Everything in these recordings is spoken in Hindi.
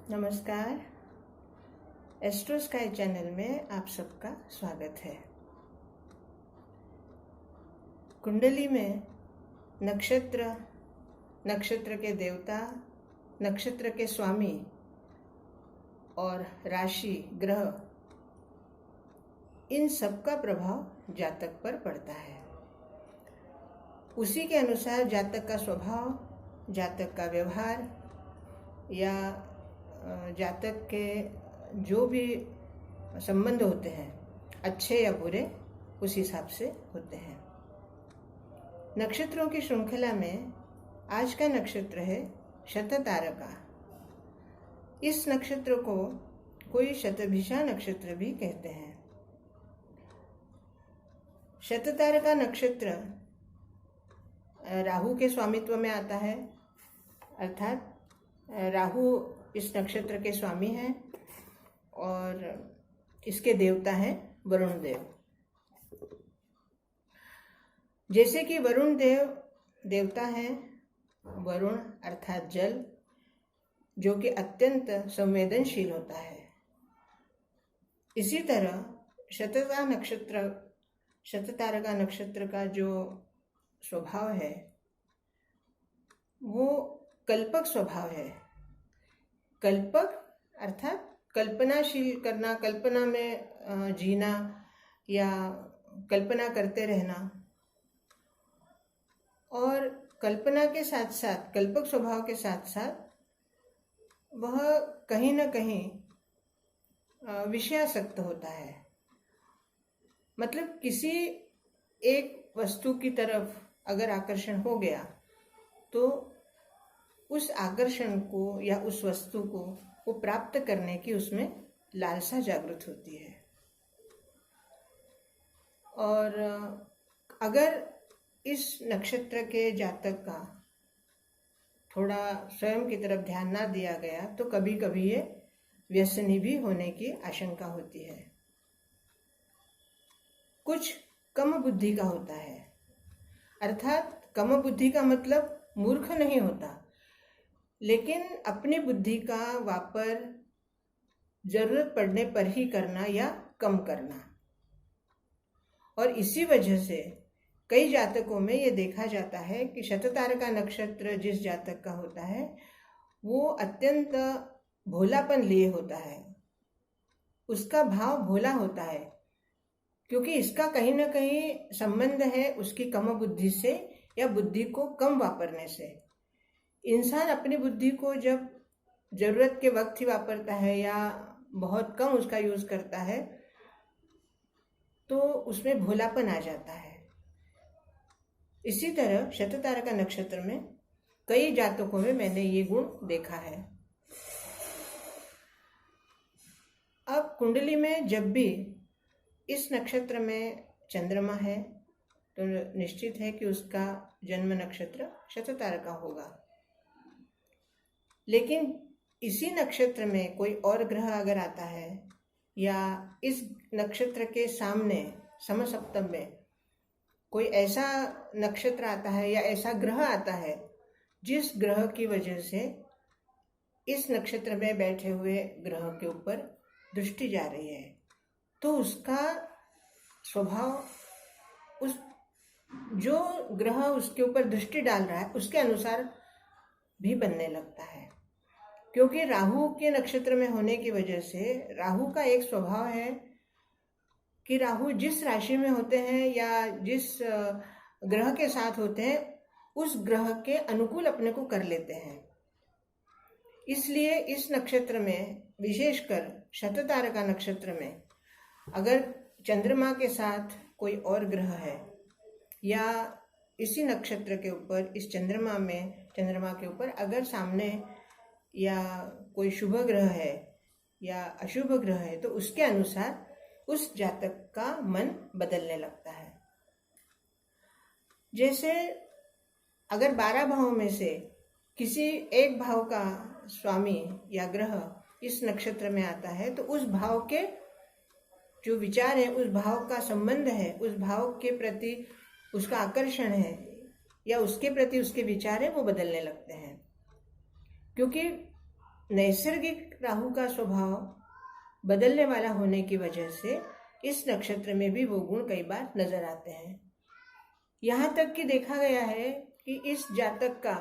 नमस्कार। एस्ट्रो स्काई चैनल में आप सबका स्वागत है। कुंडली में नक्षत्र, नक्षत्र के देवता, नक्षत्र के स्वामी और राशि, ग्रह, इन सब का प्रभाव जातक पर पड़ता है। उसी के अनुसार जातक का स्वभाव, जातक का व्यवहार या जातक के जो भी संबंध होते हैं, अच्छे या बुरे, उस हिसाब से होते हैं। नक्षत्रों की श्रृंखला में आज का नक्षत्र है शततारका। इस नक्षत्र को कोई शतभिषा नक्षत्र भी कहते हैं। शततारका नक्षत्र राहु के स्वामित्व में आता है, अर्थात राहु इस नक्षत्र के स्वामी हैं और इसके देवता हैं वरुण देव। जैसे कि वरुण देव देवता हैं वरुण अर्थात जल, जो कि अत्यंत संवेदनशील होता है। इसी तरह शततारका नक्षत्र का जो स्वभाव है वो कल्पक स्वभाव है। कल्पक अर्थात कल्पनाशील करना, कल्पना में जीना या कल्पना करते रहना, और कल्पना के साथ साथ, कल्पक स्वभाव के साथ साथ वह कहीं न कहीं विषयासक्त होता है। मतलब किसी एक वस्तु की तरफ अगर आकर्षण हो गया तो उस आकर्षण को या उस वस्तु को वो प्राप्त करने की उसमें लालसा जागृत होती है। और अगर इस नक्षत्र के जातक का थोड़ा स्वयं की तरफ ध्यान ना दिया गया तो कभी कभी ये व्यसनी भी होने की आशंका होती है। कुछ कम बुद्धि का होता है, अर्थात कम बुद्धि का मतलब मूर्ख नहीं होता, लेकिन अपनी बुद्धि का वापर जरूरत पड़ने पर ही करना या कम करना। और इसी वजह से कई जातकों में ये देखा जाता है कि शततारका नक्षत्र जिस जातक का होता है वो अत्यंत भोलापन लिए होता है, उसका भाव भोला होता है, क्योंकि इसका कहीं ना कहीं संबंध है उसकी कम बुद्धि से या बुद्धि को कम वापरने से। इंसान अपनी बुद्धि को जब जरूरत के वक्त ही वापरता है या बहुत कम उसका यूज करता है तो उसमें भोलापन आ जाता है। इसी तरह शततारका नक्षत्र में कई जातकों में मैंने ये गुण देखा है। अब कुंडली में जब भी इस नक्षत्र में चंद्रमा है तो निश्चित है कि उसका जन्म नक्षत्र शततारका होगा। लेकिन इसी नक्षत्र में कोई और ग्रह अगर आता है या इस नक्षत्र के सामने समसप्तम में कोई ऐसा नक्षत्र आता है या ऐसा ग्रह आता है जिस ग्रह की वजह से इस नक्षत्र में बैठे हुए ग्रह के ऊपर दृष्टि जा रही है, तो उसका स्वभाव उस जो ग्रह उसके ऊपर दृष्टि डाल रहा है उसके अनुसार भी बनने लगता है। क्योंकि राहु के नक्षत्र में होने की वजह से राहु का एक स्वभाव है कि राहु जिस राशि में होते हैं या जिस ग्रह के साथ होते हैं उस ग्रह के अनुकूल अपने को कर लेते हैं। इसलिए इस नक्षत्र में, विशेषकर शततारका नक्षत्र में, अगर चंद्रमा के साथ कोई और ग्रह है या इसी नक्षत्र के ऊपर, इस चंद्रमा के ऊपर अगर सामने या कोई शुभ ग्रह है या अशुभ ग्रह है तो उसके अनुसार उस जातक का मन बदलने लगता है। जैसे अगर 12 भावों में से किसी एक भाव का स्वामी या ग्रह इस नक्षत्र में आता है तो उस भाव के जो विचार है, उस भाव का संबंध है, उस भाव के प्रति उसका आकर्षण है या उसके प्रति उसके विचार है, वो बदलने लगते हैं। क्योंकि नैसर्गिक राहु का स्वभाव बदलने वाला होने की वजह से इस नक्षत्र में भी वो गुण कई बार नजर आते हैं। यहाँ तक कि देखा गया है कि इस जातक का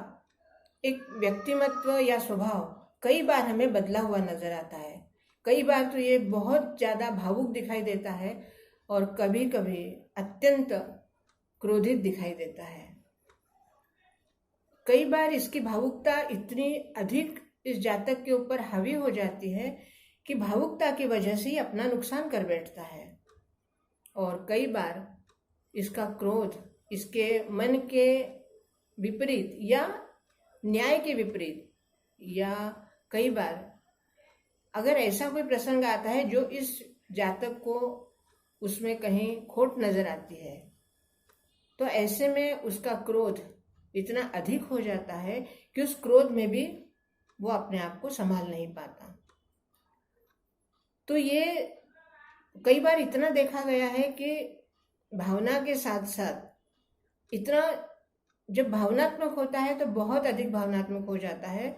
एक व्यक्तिमत्व या स्वभाव कई बार हमें बदला हुआ नजर आता है। कई बार तो ये बहुत ज़्यादा भावुक दिखाई देता है और कभी कभी अत्यंत क्रोधित दिखाई देता है। कई बार इसकी भावुकता इतनी अधिक इस जातक के ऊपर हावी हो जाती है कि भावुकता की वजह से ही अपना नुकसान कर बैठता है। और कई बार इसका क्रोध इसके मन के विपरीत या न्याय के विपरीत, या कई बार अगर ऐसा कोई प्रसंग आता है जो इस जातक को उसमें कहीं खोट नजर आती है, तो ऐसे में उसका क्रोध इतना अधिक हो जाता है कि उस क्रोध में भी वो अपने आप को संभाल नहीं पाता। तो ये कई बार इतना देखा गया है कि भावना के साथ साथ इतना, जब भावनात्मक होता है तो बहुत अधिक भावनात्मक हो जाता है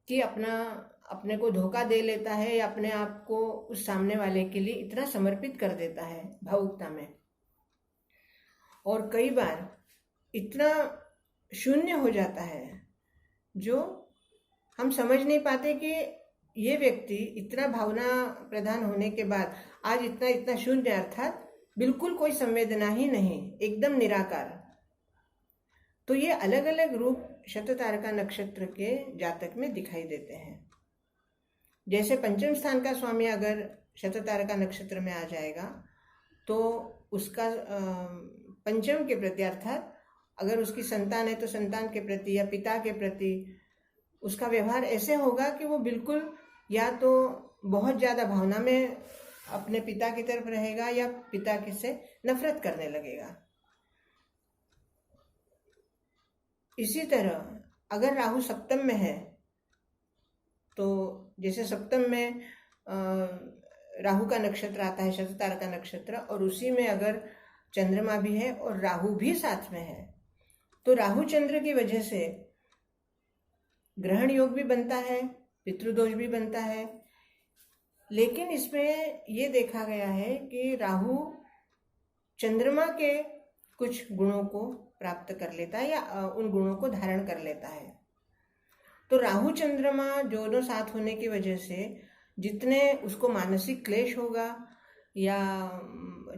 कि अपने को धोखा दे लेता है या अपने आप को उस सामने वाले के लिए इतना समर्पित कर देता है भावुकता में। और कई बार इतना शून्य हो जाता है जो हम समझ नहीं पाते कि ये व्यक्ति इतना भावना प्रधान होने के बाद आज इतना इतना शून्य, अर्थात बिल्कुल कोई संवेदना ही नहीं, एकदम निराकार। तो ये अलग अलग रूप शततारका नक्षत्र के जातक में दिखाई देते हैं। जैसे पंचम स्थान का स्वामी अगर शततारका नक्षत्र में आ जाएगा तो उसका पंचम के प्रति, अर्थात अगर उसकी संतान है तो संतान के प्रति या पिता के प्रति उसका व्यवहार ऐसे होगा कि वो बिल्कुल या तो बहुत ज़्यादा भावना में अपने पिता की तरफ रहेगा या पिता से नफरत करने लगेगा। इसी तरह अगर राहु सप्तम में है तो जैसे सप्तम में राहु का नक्षत्र आता है शततारका नक्षत्र, और उसी में अगर चंद्रमा भी है और राहु भी साथ में है तो राहु चंद्र की वजह से ग्रहण योग भी बनता है, पितृदोष भी बनता है। लेकिन इसमें ये देखा गया है कि राहु चंद्रमा के कुछ गुणों को प्राप्त कर लेता है या उन गुणों को धारण कर लेता है। तो राहु चंद्रमा दोनों साथ होने की वजह से जितने उसको मानसिक क्लेश होगा या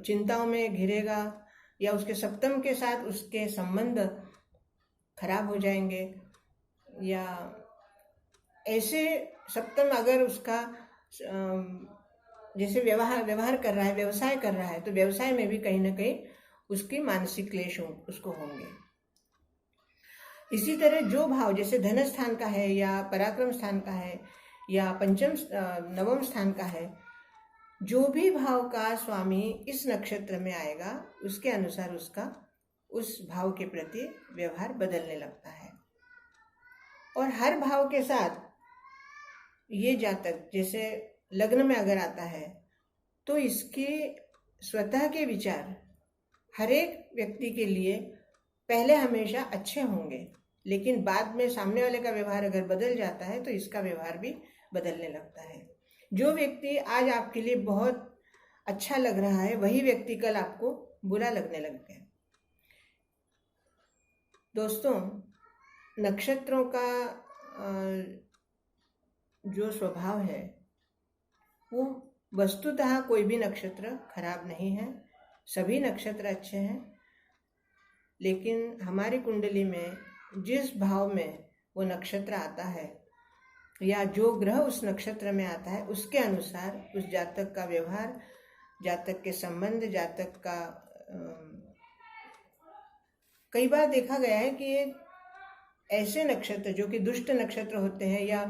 चिंताओं में घिरेगा या उसके सप्तम के साथ उसके संबंध खराब हो जाएंगे, या ऐसे सप्तम अगर उसका जैसे व्यवहार कर रहा है, व्यवसाय कर रहा है, तो व्यवसाय में भी कहीं ना कहीं उसकी मानसिक क्लेश उसको होंगे। इसी तरह जो भाव जैसे धन स्थान का है या पराक्रम स्थान का है या पंचम नवम स्थान का है, जो भी भाव का स्वामी इस नक्षत्र में आएगा उसके अनुसार उसका उस भाव के प्रति व्यवहार बदलने लगता है। और हर भाव के साथ ये जातक जैसे लग्न में अगर आता है तो इसके स्वतः के विचार हर एक व्यक्ति के लिए पहले हमेशा अच्छे होंगे, लेकिन बाद में सामने वाले का व्यवहार अगर बदल जाता है तो इसका व्यवहार भी बदलने लगता है। जो व्यक्ति आज आपके लिए बहुत अच्छा लग रहा है वही व्यक्ति कल आपको बुरा लगने लगता है। दोस्तों, नक्षत्रों का जो स्वभाव है वो वस्तुतः कोई भी नक्षत्र खराब नहीं है, सभी नक्षत्र अच्छे हैं। लेकिन हमारी कुंडली में जिस भाव में वो नक्षत्र आता है या जो ग्रह उस नक्षत्र में आता है उसके अनुसार उस जातक का व्यवहार, जातक के संबंध, जातक का कई बार देखा गया है कि ऐसे नक्षत्र जो कि दुष्ट नक्षत्र होते हैं या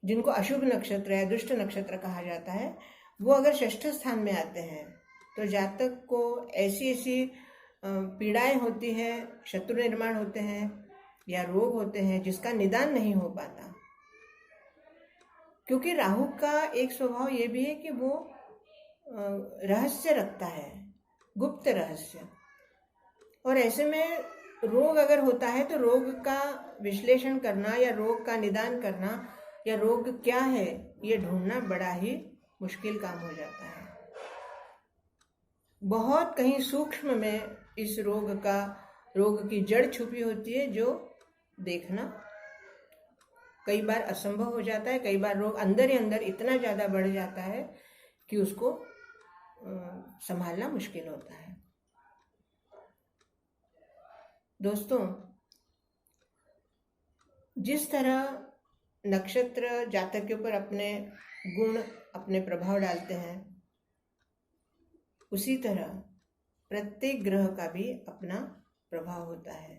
जिनको अशुभ नक्षत्र या दुष्ट नक्षत्र कहा जाता है, वो अगर षष्ठ स्थान में आते हैं तो जातक को ऐसी ऐसी पीड़ाएं होती हैं, शत्रु निर्माण होते हैं या रोग होते हैं जिसका निदान नहीं हो पाता। क्योंकि राहु का एक स्वभाव ये भी है कि वो रहस्य रखता है, गुप्त रहस्य, और ऐसे में रोग अगर होता है तो रोग का विश्लेषण करना या रोग का निदान करना या रोग क्या है ये ढूंढना बड़ा ही मुश्किल काम हो जाता है। बहुत कहीं सूक्ष्म में इस रोग की जड़ छुपी होती है, जो देखना कई बार असंभव हो जाता है। कई बार रोग अंदर ही अंदर इतना ज़्यादा बढ़ जाता है कि उसको संभालना मुश्किल होता है। दोस्तों, जिस तरह नक्षत्र जातक के ऊपर अपने गुण, अपने प्रभाव डालते हैं, उसी तरह प्रत्येक ग्रह का भी अपना प्रभाव होता है।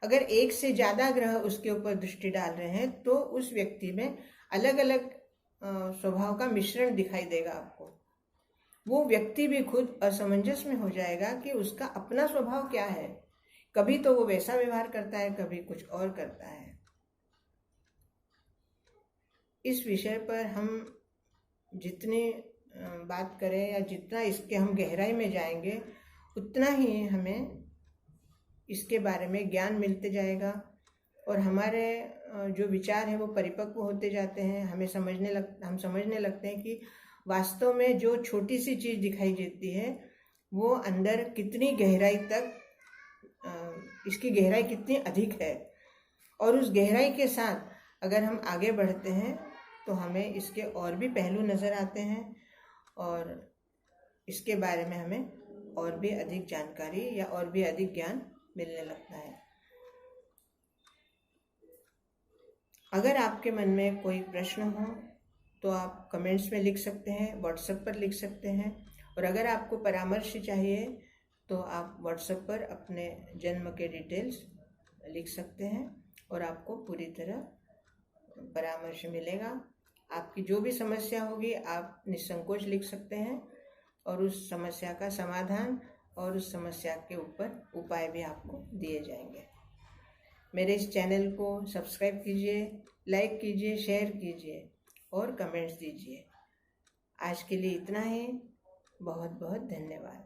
अगर एक से ज़्यादा ग्रह उसके ऊपर दृष्टि डाल रहे हैं तो उस व्यक्ति में अलग अलग स्वभाव का मिश्रण दिखाई देगा आपको। वो व्यक्ति भी खुद असमंजस में हो जाएगा कि उसका अपना स्वभाव क्या है। कभी तो वो वैसा व्यवहार करता है, कभी कुछ और करता है। इस विषय पर हम जितनी बात करें या जितना इसके हम गहराई में जाएंगे, उतना ही हमें इसके बारे में ज्ञान मिलते जाएगा और हमारे जो विचार हैं वो परिपक्व होते जाते हैं। हम समझने लगते हैं कि वास्तव में जो छोटी सी चीज़ दिखाई देती है वो अंदर कितनी गहराई तक, इसकी गहराई कितनी अधिक है। और उस गहराई के साथ अगर हम आगे बढ़ते हैं तो हमें इसके और भी पहलू नज़र आते हैं और इसके बारे में हमें और भी अधिक जानकारी या और भी अधिक ज्ञान मिलने लगता है। अगर आपके मन में कोई प्रश्न हो तो आप कमेंट्स में लिख सकते हैं, व्हाट्सएप पर लिख सकते हैं। और अगर आपको परामर्श चाहिए तो आप व्हाट्सएप पर अपने जन्म के डिटेल्स लिख सकते हैं और आपको पूरी तरह परामर्श मिलेगा। आपकी जो भी समस्या होगी आप निसंकोच लिख सकते हैं और उस समस्या का समाधान और उस समस्या के ऊपर उपाय भी आपको दिए जाएंगे। मेरे इस चैनल को सब्सक्राइब कीजिए, लाइक कीजिए, शेयर कीजिए और कमेंट्स दीजिए। आज के लिए इतना ही। बहुत बहुत धन्यवाद।